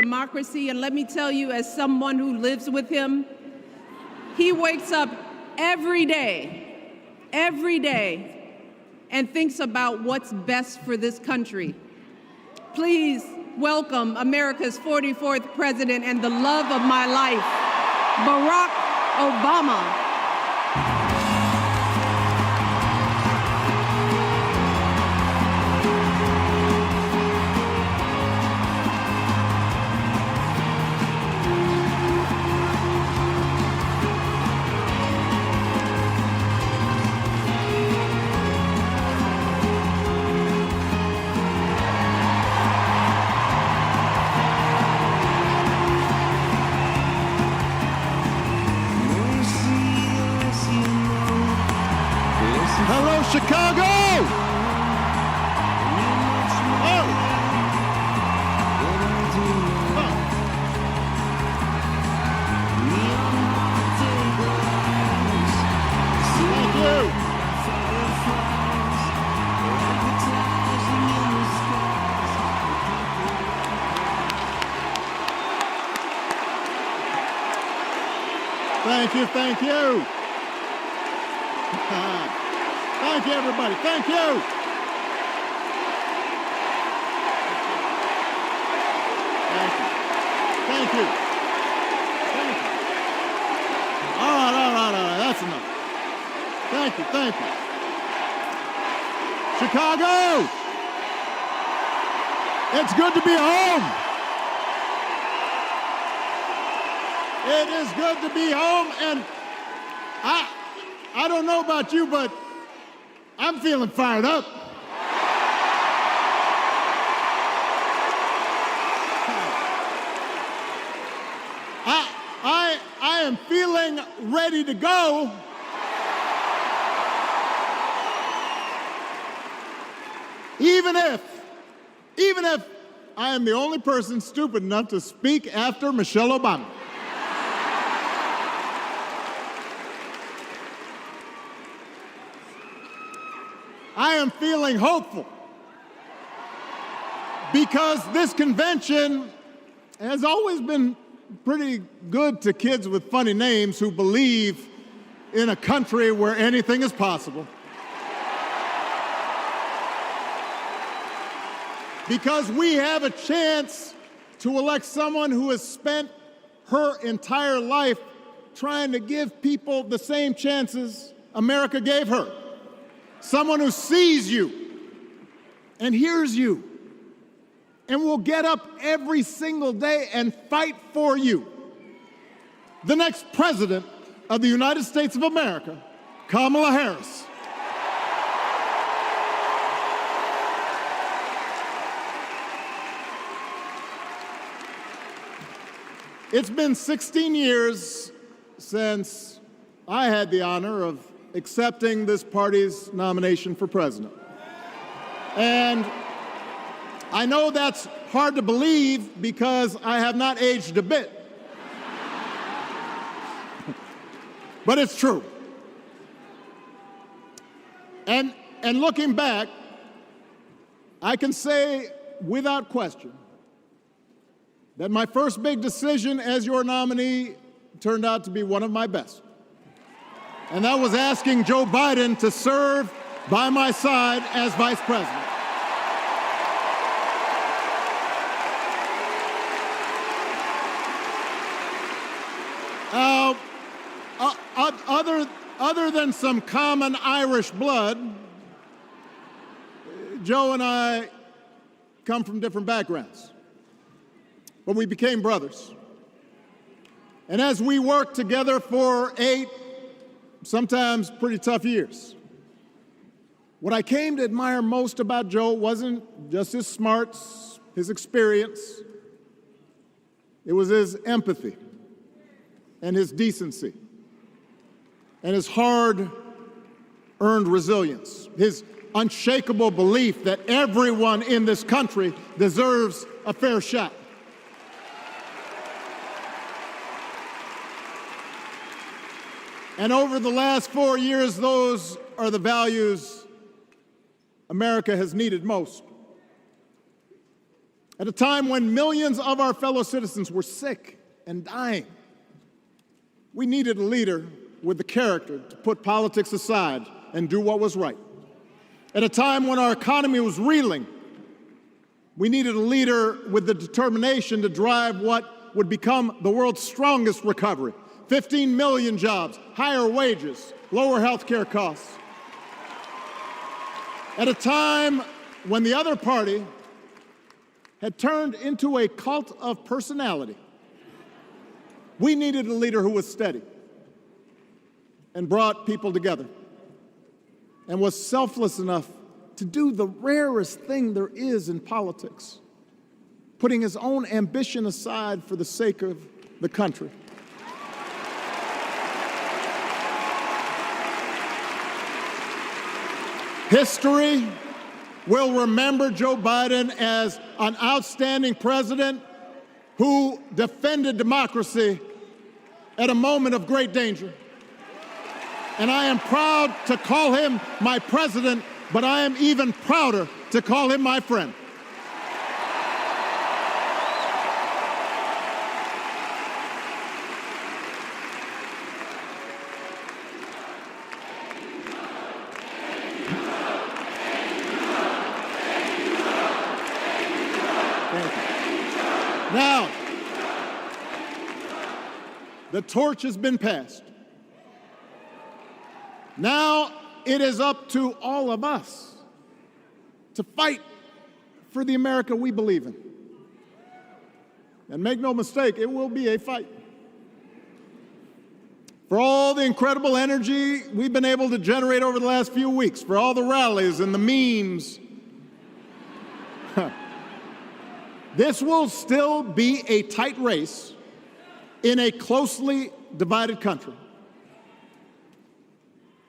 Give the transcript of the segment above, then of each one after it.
democracy. And let me tell you, as someone who lives with him, he wakes up every day, and thinks about what's best for this country. Please welcome America's 44th president and the love of my life, Barack Obama. Hello, Chicago! Thank you, thank you. Thank you, everybody. Thank you. Thank you. Thank you. All right. That's enough. Thank you. Chicago! It's good to be home. It is good to be home, and I don't know about you, but I'm feeling fired up. I am feeling ready to go. Even if I am the only person stupid enough to speak after Michelle Obama. I am feeling hopeful because this convention has always been pretty good to kids with funny names who believe in a country where anything is possible. Because we have a chance to elect someone who has spent her entire life trying to give people the same chances America gave her. Someone who sees you and hears you and will get up every single day and fight for you. The next president of the United States of America, Kamala Harris. It's been 16 years since I had the honor of accepting this party's nomination for president. And I know that's hard to believe because I have not aged a bit. But it's true. And looking back, I can say without question that my first big decision as your nominee turned out to be one of my best. And that was asking Joe Biden to serve by my side as vice president. Other than some common Irish blood, Joe and I come from different backgrounds, but we became brothers. And as we worked together for 8, sometimes pretty tough years, what I came to admire most about Joe wasn't just his smarts, his experience. It was his empathy and his decency and his hard-earned resilience, his unshakable belief that everyone in this country deserves a fair shot. And over the last 4 years, those are the values America has needed most. At a time when millions of our fellow citizens were sick and dying, we needed a leader with the character to put politics aside and do what was right. At a time when our economy was reeling, we needed a leader with the determination to drive what would become the world's strongest recovery. 15 million jobs, higher wages, lower health care costs. At a time when the other party had turned into a cult of personality, we needed a leader who was steady and brought people together and was selfless enough to do the rarest thing there is in politics, putting his own ambition aside for the sake of the country. History will remember Joe Biden as an outstanding president who defended democracy at a moment of great danger. And I am proud to call him my president, but I am even prouder to call him my friend. Now, the torch has been passed. Now it is up to all of us to fight for the America we believe in. And make no mistake, it will be a fight. For all the incredible energy we've been able to generate over the last few weeks, for all the rallies and the memes, this will still be a tight race in a closely divided country.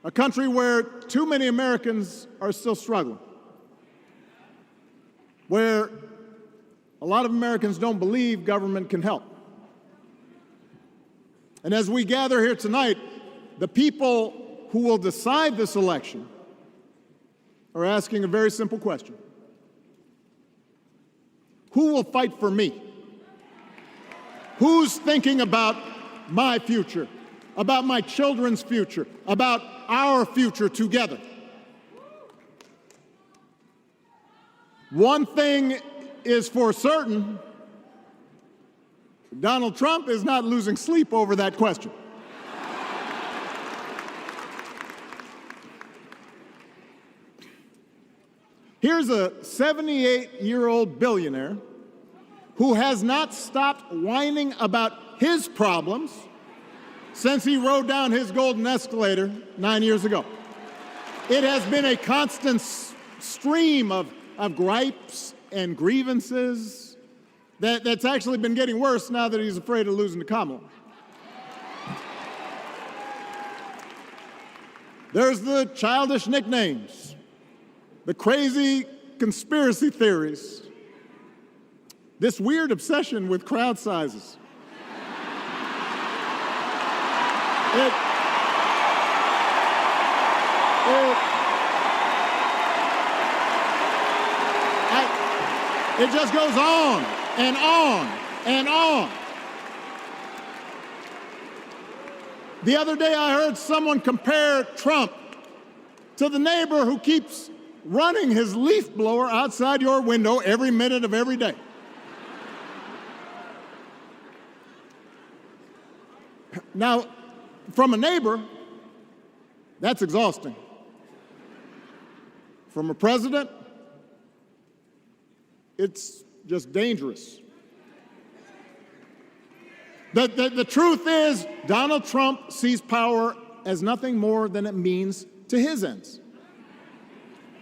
A country where too many Americans are still struggling, where a lot of Americans don't believe government can help. And as we gather here tonight, the people who will decide this election are asking a very simple question. Who will fight for me? Who's thinking about my future, about my children's future, about our future together? One thing is for certain, Donald Trump is not losing sleep over that question. Here's a 78-year-old billionaire who has not stopped whining about his problems since he rode down his golden escalator 9 years ago. It has been a constant stream of gripes and grievances that's actually been getting worse now that he's afraid of losing to Kamala. There's the childish nicknames, the crazy conspiracy theories, this weird obsession with crowd sizes. It just goes on and on and on. The other day I heard someone compare Trump to the neighbor who keeps running his leaf blower outside your window every minute of every day. Now, from a neighbor, that's exhausting. From a president, it's just dangerous. The truth is, Donald Trump sees power as nothing more than it means to his ends.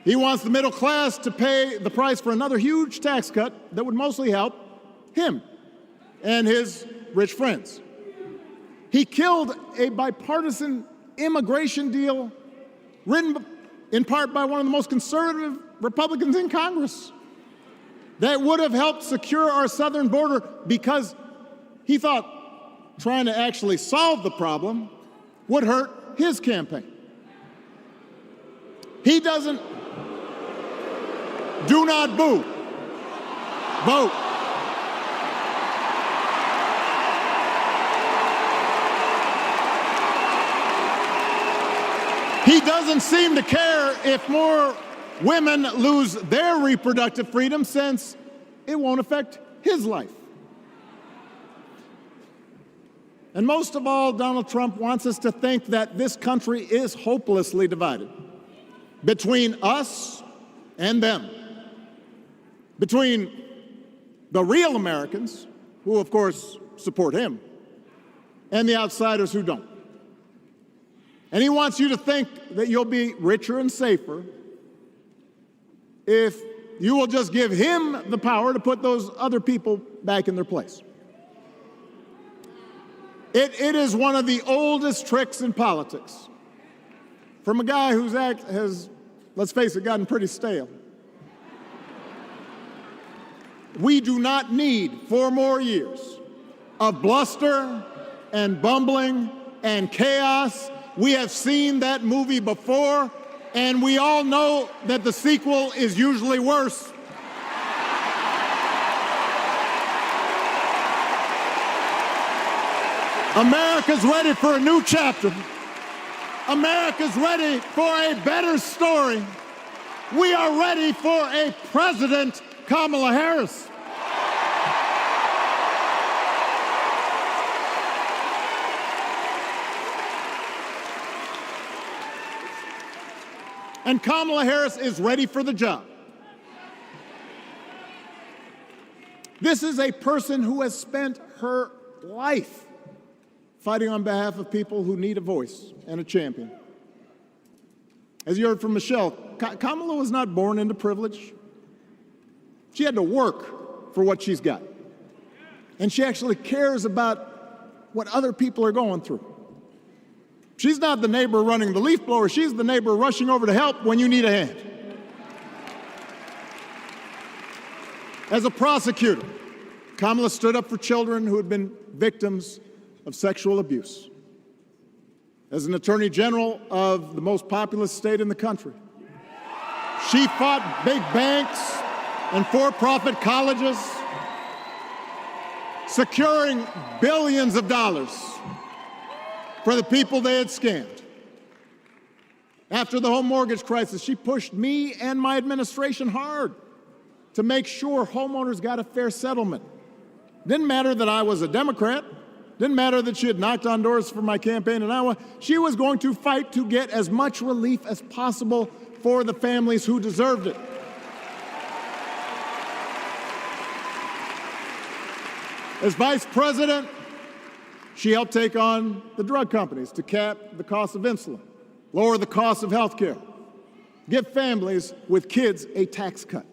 He wants the middle class to pay the price for another huge tax cut that would mostly help him and his rich friends. He killed a bipartisan immigration deal written in part by one of the most conservative Republicans in Congress that would have helped secure our southern border because he thought trying to actually solve the problem would hurt his campaign. He doesn't, do not boo. vote. He doesn't seem to care if more women lose their reproductive freedom, since it won't affect his life. And most of all, Donald Trump wants us to think that this country is hopelessly divided between us and them, between the real Americans, who of course support him, and the outsiders who don't. And he wants you to think that you'll be richer and safer if you will just give him the power to put those other people back in their place. It is one of the oldest tricks in politics from a guy whose act has, let's face it, gotten pretty stale. We do not need 4 more years of bluster and bumbling and chaos. We have seen that movie before, and we all know that the sequel is usually worse. America's ready for a new chapter. America's ready for a better story. We are ready for a President Kamala Harris. And Kamala Harris is ready for the job. This is a person who has spent her life fighting on behalf of people who need a voice and a champion. As you heard from Michelle, Kamala was not born into privilege. She had to work for what she's got. And she actually cares about what other people are going through. She's not the neighbor running the leaf blower. She's the neighbor rushing over to help when you need a hand. As a prosecutor, Kamala stood up for children who had been victims of sexual abuse. As an attorney general of the most populous state in the country, she fought big banks and for-profit colleges, securing billions of dollars for the people they had scammed. After the home mortgage crisis, she pushed me and my administration hard to make sure homeowners got a fair settlement. Didn't matter that I was a Democrat. Didn't matter that she had knocked on doors for my campaign in Iowa. She was going to fight to get as much relief as possible for the families who deserved it. As vice president, she helped take on the drug companies to cap the cost of insulin, lower the cost of health care, give families with kids a tax cut.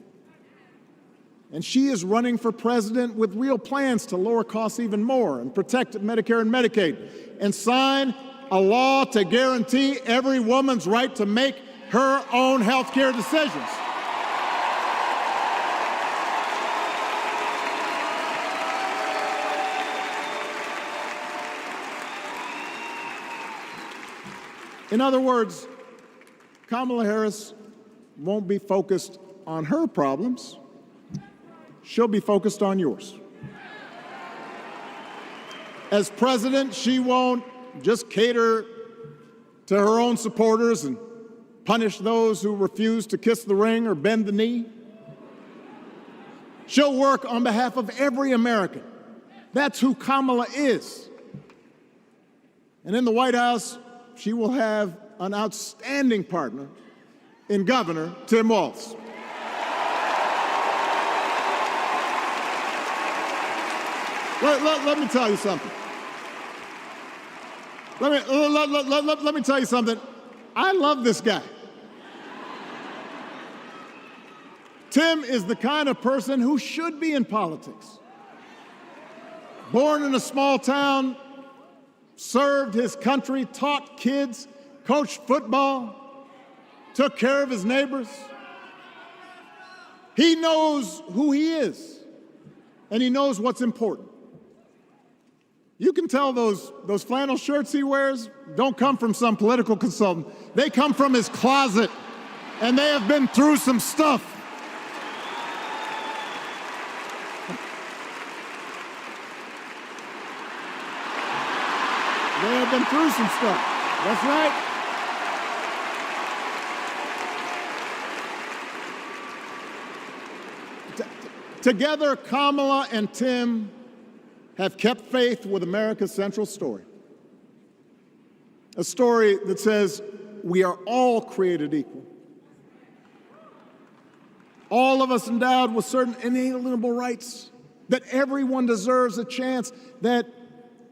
And she is running for president with real plans to lower costs even more and protect Medicare and Medicaid and sign a law to guarantee every woman's right to make her own health care decisions. In other words, Kamala Harris won't be focused on her problems. She'll be focused on yours. As president, she won't just cater to her own supporters and punish those who refuse to kiss the ring or bend the knee. She'll work on behalf of every American. That's who Kamala is. And in the White House, she will have an outstanding partner in Governor Tim Walz. Let me tell you something. Let me tell you something. I love this guy. Tim is the kind of person who should be in politics. Born in a small town, served his country, taught kids, coached football, took care of his neighbors. He knows who he is, and he knows what's important. You can tell those flannel shirts he wears don't come from some political consultant. They come from his closet, and they have been through some stuff. They have been through some stuff. That's right. Together, Kamala and Tim have kept faith with America's central story. A story that says we are all created equal. All of us endowed with certain inalienable rights, that everyone deserves a chance, that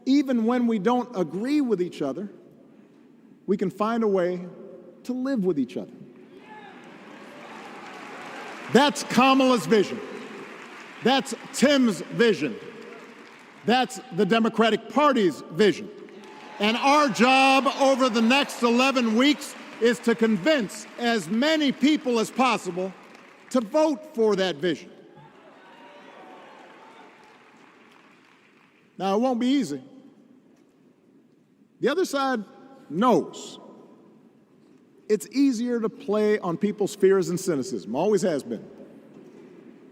even when we don't agree with each other, we can find a way to live with each other. That's Kamala's vision. That's Tim's vision. That's the Democratic Party's vision. And our job over the next 11 weeks is to convince as many people as possible to vote for that vision. Now, it won't be easy. The other side knows it's easier to play on people's fears and cynicism, always has been.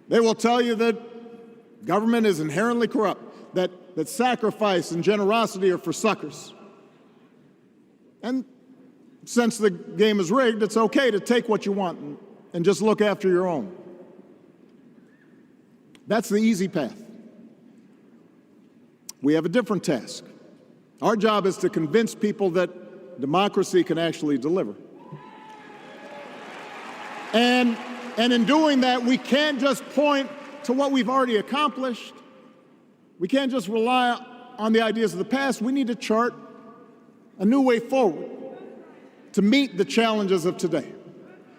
They will tell you that government is inherently corrupt, that sacrifice and generosity are for suckers. And since the game is rigged, it's okay to take what you want and just look after your own. That's the easy path. We have a different task. Our job is to convince people that democracy can actually deliver. And in doing that, we can't just point to what we've already accomplished. We can't just rely on the ideas of the past. We need to chart a new way forward to meet the challenges of today.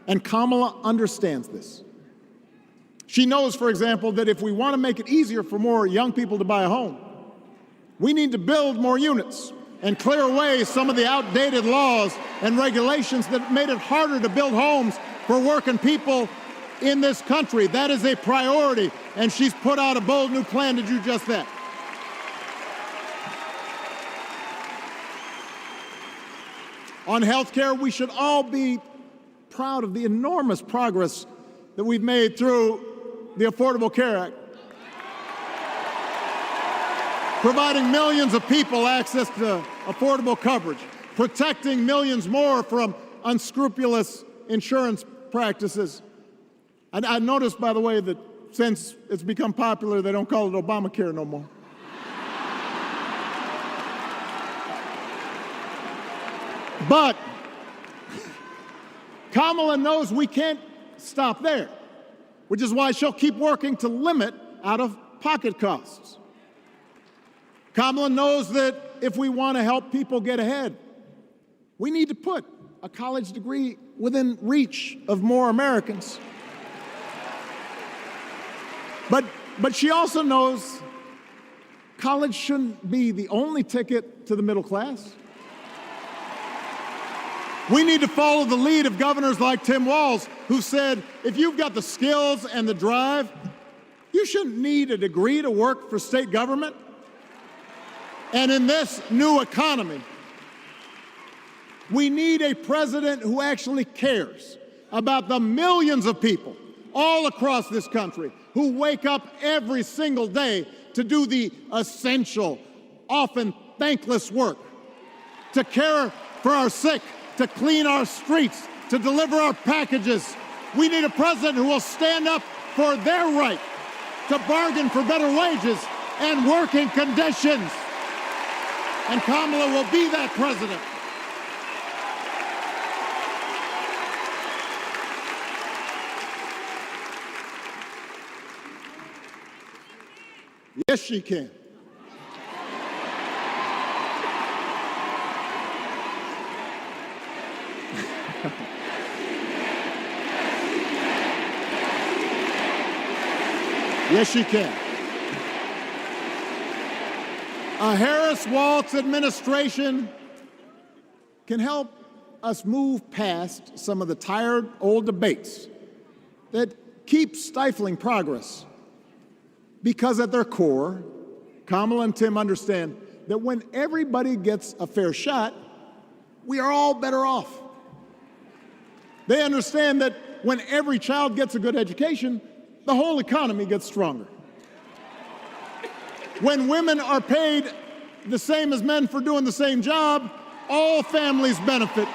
And Kamala understands this. She knows, for example, that if we want to make it easier for more young people to buy a home, we need to build more units and clear away some of the outdated laws and regulations that made it harder to build homes for working people in this country. That is a priority, and she's put out a bold new plan to do just that. On health care, we should all be proud of the enormous progress that we've made through the Affordable Care Act, providing millions of people access to affordable coverage, protecting millions more from unscrupulous insurance practices. I noticed, by the way, that since it's become popular, they don't call it Obamacare no more. But Kamala knows we can't stop there, which is why she'll keep working to limit out-of-pocket costs. Kamala knows that if we want to help people get ahead, we need to put a college degree within reach of more Americans. But she also knows college shouldn't be the only ticket to the middle class. We need to follow the lead of governors like Tim Walz, who said, if you've got the skills and the drive, you shouldn't need a degree to work for state government. And in this new economy, we need a president who actually cares about the millions of people all across this country who wake up every single day to do the essential, often thankless work, to care for our sick, to clean our streets, to deliver our packages. We need a president who will stand up for their right to bargain for better wages and working conditions. And Kamala will be that president. Yes, she can. Yes, she can. A Harris-Walz administration can help us move past some of the tired old debates that keep stifling progress, because at their core, Kamala and Tim understand that when everybody gets a fair shot, we are all better off. They understand that when every child gets a good education, the whole economy gets stronger. When women are paid the same as men for doing the same job, all families benefit.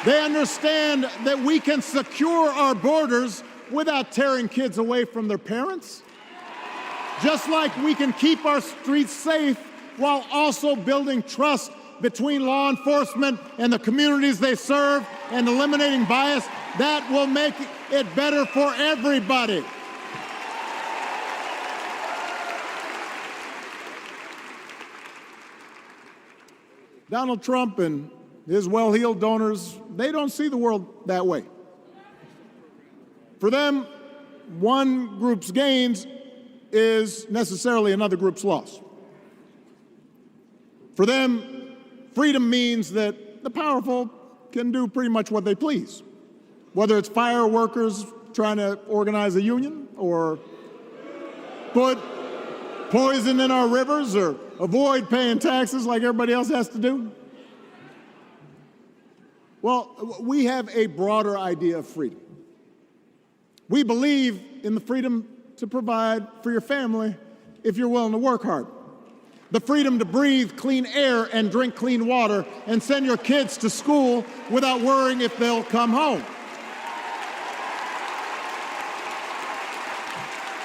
They understand that we can secure our borders without tearing kids away from their parents. Just like we can keep our streets safe while also building trust between law enforcement and the communities they serve and eliminating bias, that will make it better for everybody. Donald Trump and his well-heeled donors, they don't see the world that way. For them, one group's gains is necessarily another group's loss. For them, freedom means that the powerful can do pretty much what they please, whether it's fire workers trying to organize a union or put poison in our rivers or avoid paying taxes like everybody else has to do. Well, we have a broader idea of freedom. We believe in the freedom to provide for your family if you're willing to work hard. The freedom to breathe clean air and drink clean water and send your kids to school without worrying if they'll come home.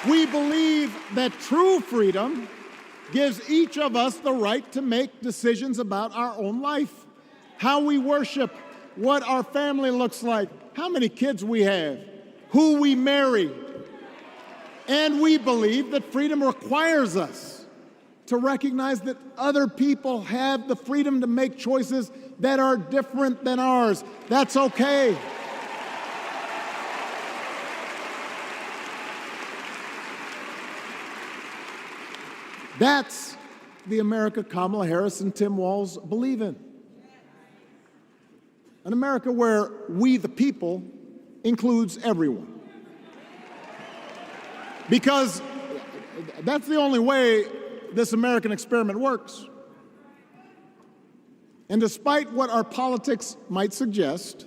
We believe that true freedom gives each of us the right to make decisions about our own life, how we worship, what our family looks like, how many kids we have, who we marry. And we believe that freedom requires us to recognize that other people have the freedom to make choices that are different than ours. That's okay. That's the America Kamala Harris and Tim Walz believe in. An America where we, the people, includes everyone. Because that's the only way this American experiment works. And despite what our politics might suggest,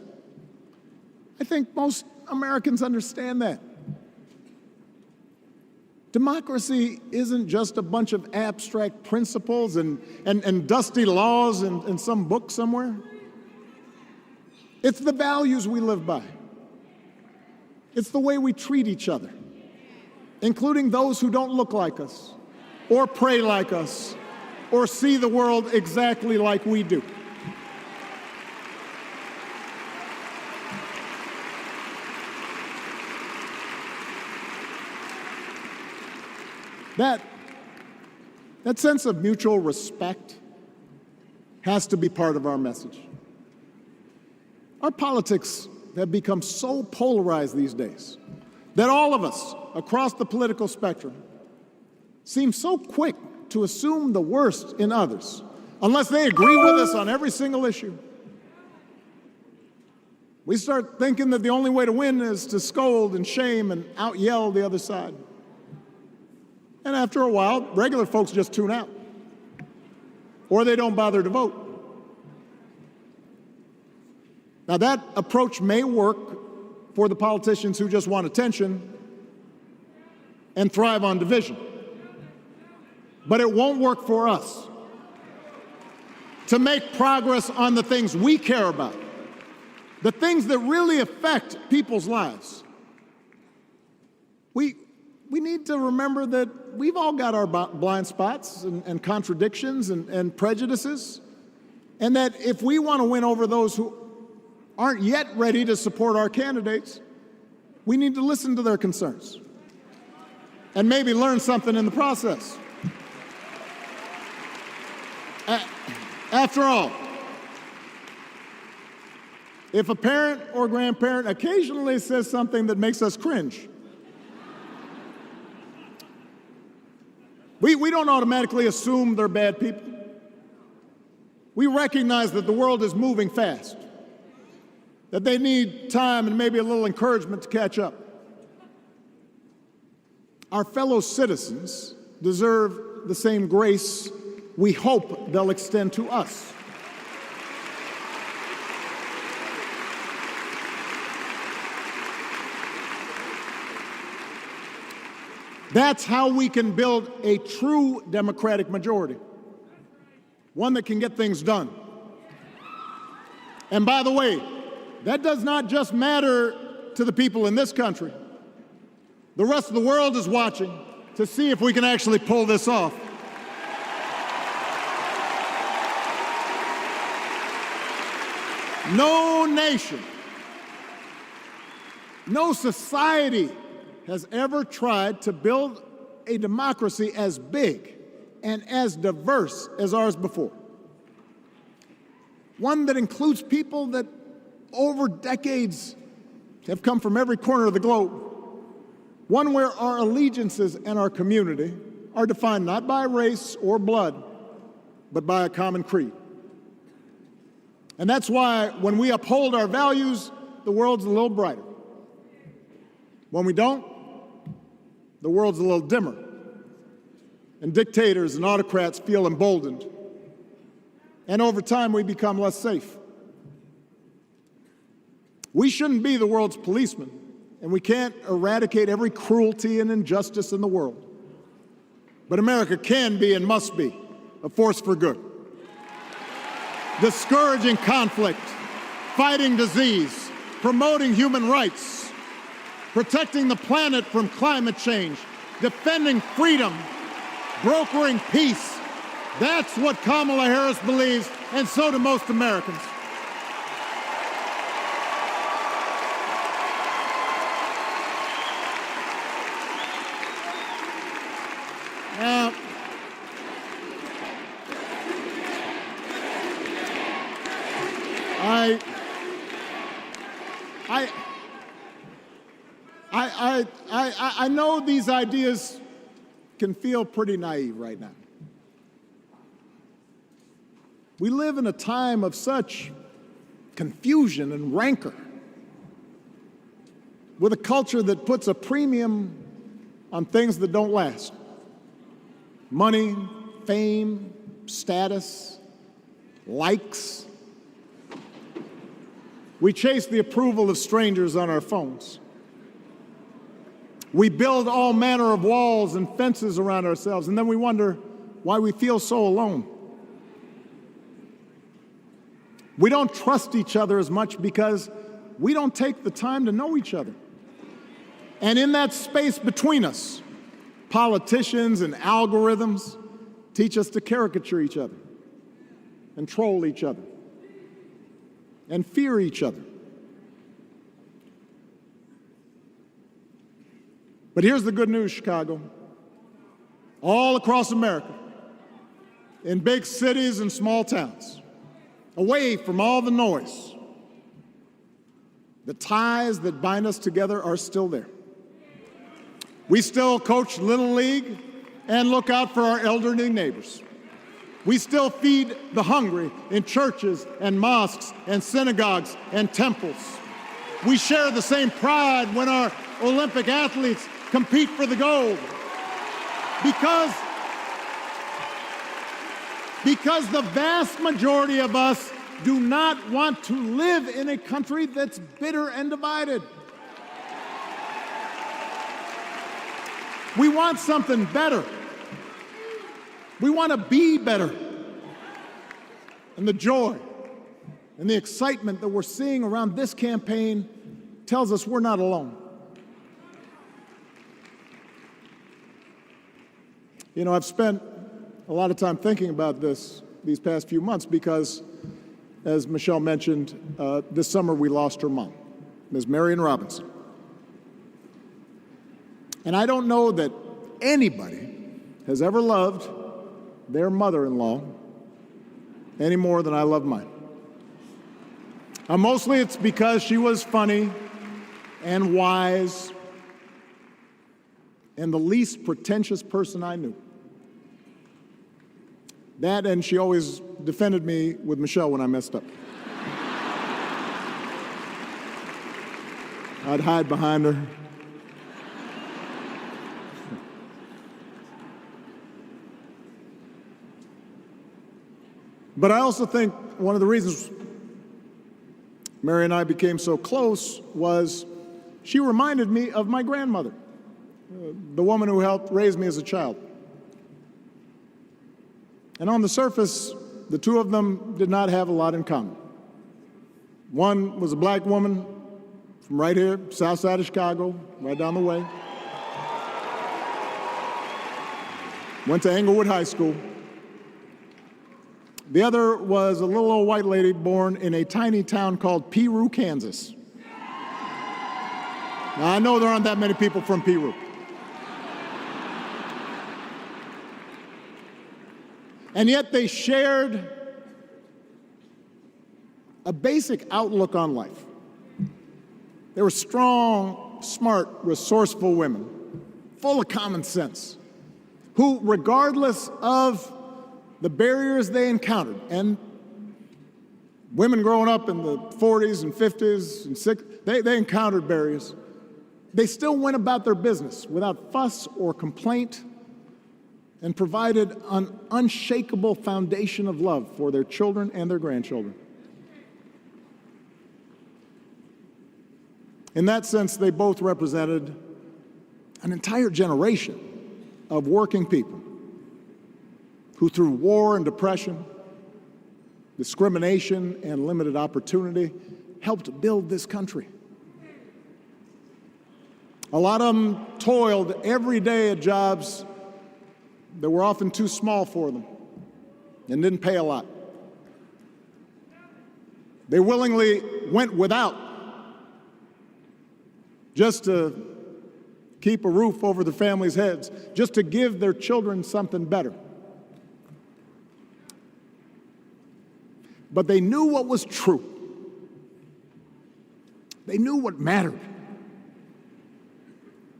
I think most Americans understand that. Democracy isn't just a bunch of abstract principles and dusty laws in some book somewhere. It's the values we live by. It's the way we treat each other, including those who don't look like us, or pray like us, or see the world exactly like we do. That sense of mutual respect has to be part of our message. Our politics have become so polarized these days that all of us across the political spectrum seem so quick to assume the worst in others, unless they agree with us on every single issue. We start thinking that the only way to win is to scold and shame and out-yell the other side. And after a while, regular folks just tune out, or they don't bother to vote. Now, that approach may work for the politicians who just want attention and thrive on division, but it won't work for us to make progress on the things we care about, the things that really affect people's lives. We need to remember that we've all got our blind spots and contradictions and prejudices, and that if we want to win over those who aren't yet ready to support our candidates, we need to listen to their concerns and maybe learn something in the process. After all, if a parent or grandparent occasionally says something that makes us cringe, we don't automatically assume they're bad people. We recognize that the world is moving fast, that they need time and maybe a little encouragement to catch up. Our fellow citizens deserve the same grace we hope they'll extend to us. That's how we can build a true Democratic majority, one that can get things done. And by the way, that does not just matter to the people in this country. The rest of the world is watching to see if we can actually pull this off. No nation, no society has ever tried to build a democracy as big and as diverse as ours before. One that includes people that over decades have come from every corner of the globe. One where our allegiances and our community are defined not by race or blood, but by a common creed. And that's why when we uphold our values, the world's a little brighter. When we don't, the world's a little dimmer. And dictators and autocrats feel emboldened. And over time, we become less safe. We shouldn't be the world's policemen, and we can't eradicate every cruelty and injustice in the world. But America can be and must be a force for good. Discouraging conflict, fighting disease, promoting human rights, protecting the planet from climate change, defending freedom, brokering peace. That's what Kamala Harris believes, and so do most Americans. Now, I know these ideas can feel pretty naive right now. We live in a time of such confusion and rancor, with a culture that puts a premium on things that don't last. Money, fame, status, likes. We chase the approval of strangers on our phones. We build all manner of walls and fences around ourselves, and then we wonder why we feel so alone. We don't trust each other as much because we don't take the time to know each other. And in that space between us, politicians and algorithms teach us to caricature each other and troll each other and fear each other. But here's the good news, Chicago. All across America, in big cities and small towns, away from all the noise, the ties that bind us together are still there. We still coach Little League and look out for our elderly neighbors. We still feed the hungry in churches and mosques and synagogues and temples. We share the same pride when our Olympic athletes compete for the gold. Because the vast majority of us do not want to live in a country that's bitter and divided. We want something better. We want to be better. And the joy and the excitement that we're seeing around this campaign tells us we're not alone. You know, I've spent a lot of time thinking about these past few months because, as Michelle mentioned, this summer we lost her mom, Ms. Marion Robinson. And I don't know that anybody has ever loved their mother-in-law any more than I love mine. Mostly it's because she was funny and wise and the least pretentious person I knew. That, and she always defended me with Michelle when I messed up. I'd hide behind her. But I also think one of the reasons Mary and I became so close was she reminded me of my grandmother, the woman who helped raise me as a child. And on the surface, the two of them did not have a lot in common. One was a black woman from right here, south side of Chicago, right down the way. Went to Englewood High School. The other was a little old white lady born in a tiny town called Piru, Kansas. Now, I know there aren't that many people from Piru. And yet they shared a basic outlook on life. They were strong, smart, resourceful women, full of common sense, who, regardless of the barriers they encountered, and women growing up in the 40s and 50s and 60s, they encountered barriers. They still went about their business without fuss or complaint and provided an unshakable foundation of love for their children and their grandchildren. In that sense, they both represented an entire generation of working people who, through war and depression, discrimination and limited opportunity, helped build this country. A lot of them toiled every day at jobs that were often too small for them and didn't pay a lot. They willingly went without just to keep a roof over their families' heads, just to give their children something better. But they knew what was true. They knew what mattered.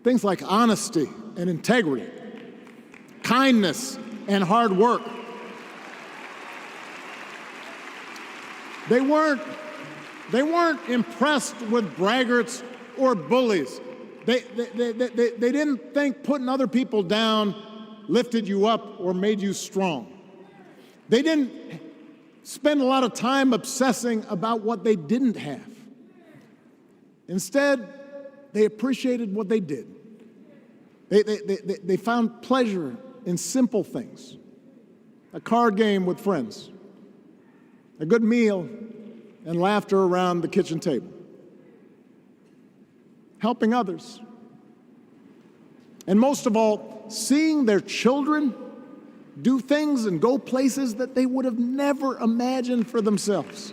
Things like honesty and integrity, kindness and hard work. They weren't impressed with braggarts or bullies. They didn't think putting other people down lifted you up or made you strong. They didn't spend a lot of time obsessing about what they didn't have. Instead, they appreciated what they did. They found pleasure in simple things. A card game with friends, a good meal, and laughter around the kitchen table. Helping others. And most of all, seeing their children do things and go places that they would have never imagined for themselves.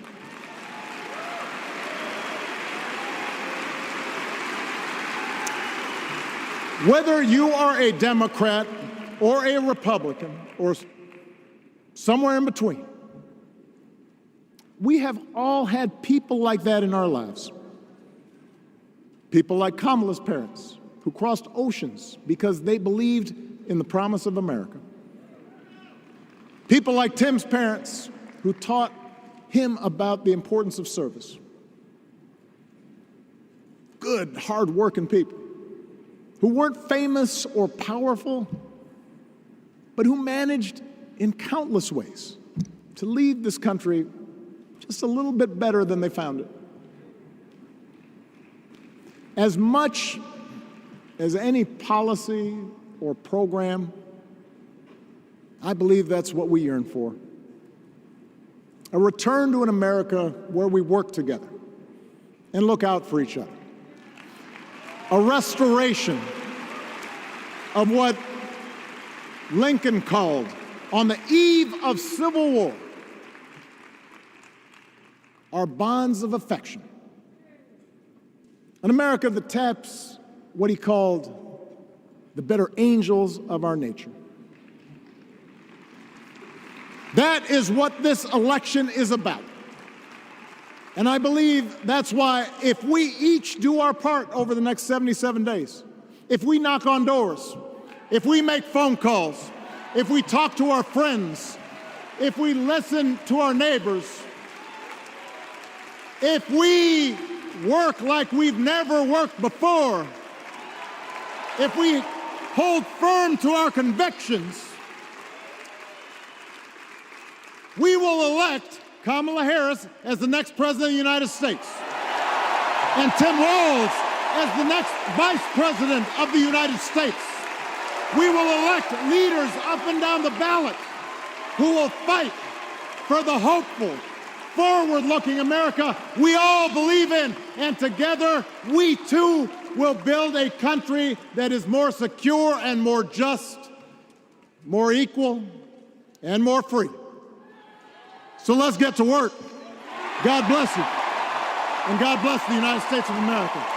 Whether you are a Democrat or a Republican or somewhere in between, we have all had people like that in our lives. People like Kamala's parents, who crossed oceans because they believed in the promise of America. People like Tim's parents, who taught him about the importance of service. Good, hard-working people who weren't famous or powerful, but who managed in countless ways to leave this country just a little bit better than they found it. As much as any policy or program, I believe that's what we yearn for. A return to an America where we work together and look out for each other. A restoration of what Lincoln called, on the eve of Civil War, our bonds of affection. An America that taps what he called the better angels of our nature. That is what this election is about. And I believe that's why if we each do our part over the next 77 days, if we knock on doors, if we make phone calls, if we talk to our friends, if we listen to our neighbors, if we work like we've never worked before, if we hold firm to our convictions, we will elect Kamala Harris as the next president of the United States. And Tim Walz as the next Vice President of the United States. We will elect leaders up and down the ballot who will fight for the hopeful, forward-looking America we all believe in. And together, we too will build a country that is more secure and more just, more equal, and more free. So let's get to work. God bless you, and God bless the United States of America.